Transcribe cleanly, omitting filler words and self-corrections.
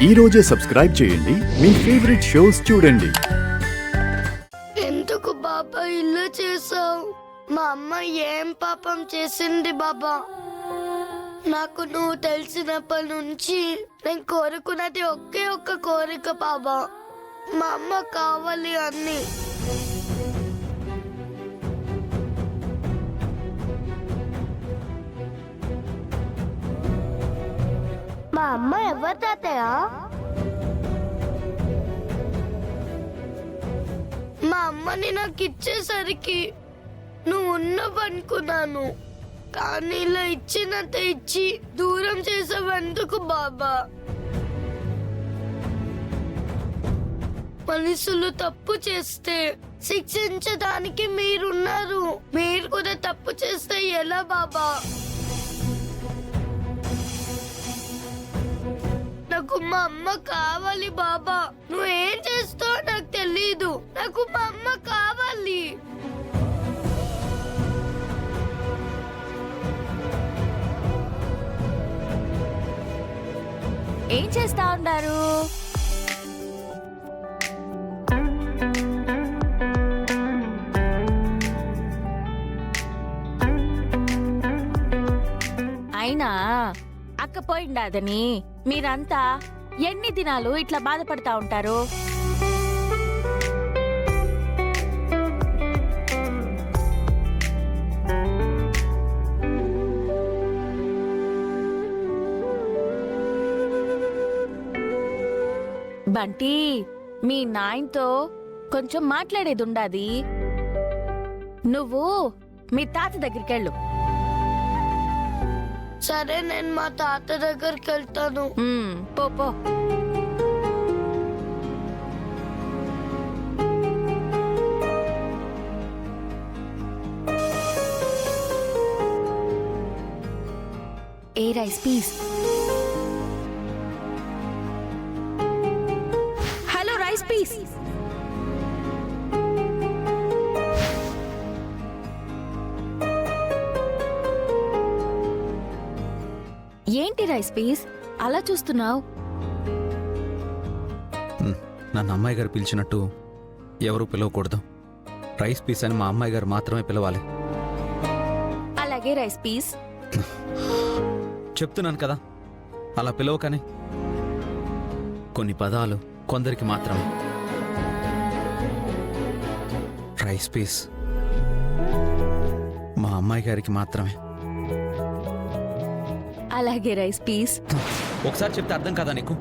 ఈ రోజే సబ్స్క్రైబ్ చేయండి మీ ఫేవరెట్ షోస్ చూడండి. ఎందుకు బాబా ఇలా చేసావు? మా అమ్మ ఏం పాపం చేసింది బాబా? నాకు నువ్వు తెలిసినప్పటి నుంచి నేను కోరుకున్నది ఒకే ఒక్క కోరిక బాబా. మా అమ్మ కావాలి అన్ని. మా అమ్మ ఎవరు తాతయ్య? మా అమ్మని నాకు ఇచ్చేసరికి నువ్వు ఉన్నవనుకున్నాను, కానీ ఇలా ఇచ్చినంత ఇచ్చి దూరం చేసావెందుకు బాబా? మనుషులు తప్పు చేస్తే శిక్షించడానికి మీరున్నారు. మీరు కూడా తప్పు చేస్తే ఎలా బాబా? నాకు మా అమ్మ కావాలి బాబా. నువ్వేం చేస్తావో నాకు తెలీదు. నాకు మా అమ్మ కావాలి. ఏం చేస్తా ఉన్నారు? అయినా అక్క పోయిండాదని మీరంతా ఎన్ని దినాలు ఇట్లా బాధపడతా ఉంటారు? బంటి, మీ నాయనతో కొంచెం మాట్లాడేది ఉండాది. నువ్వు మీ తాత దగ్గరికి వెళ్ళు. సరే, నేను మా తాత దగ్గరికి వెళ్తాను. పో పో. ఏ rice piece. Hello rice piece. ఏంటి రైస్ పీస్ అలా చూస్తున్నావు? నన్ను అమ్మాయి గారు పిలిచినట్టు ఎవరు పిలవకూడదు. రైస్ పీస్ అని మా అమ్మాయి గారు మాత్రమే పిలవాలి. అలాగే రైస్ పీస్. చెప్తున్నాను కదా, అలా పిలవకని. కొన్ని పదాలు కొందరికి మాత్రమే. రైస్ పీస్ మా అమ్మాయి గారికి మాత్రమే. అలాగే రైస్ పీస్. ఒకసారి చెప్తే అర్థం కదా నీకు?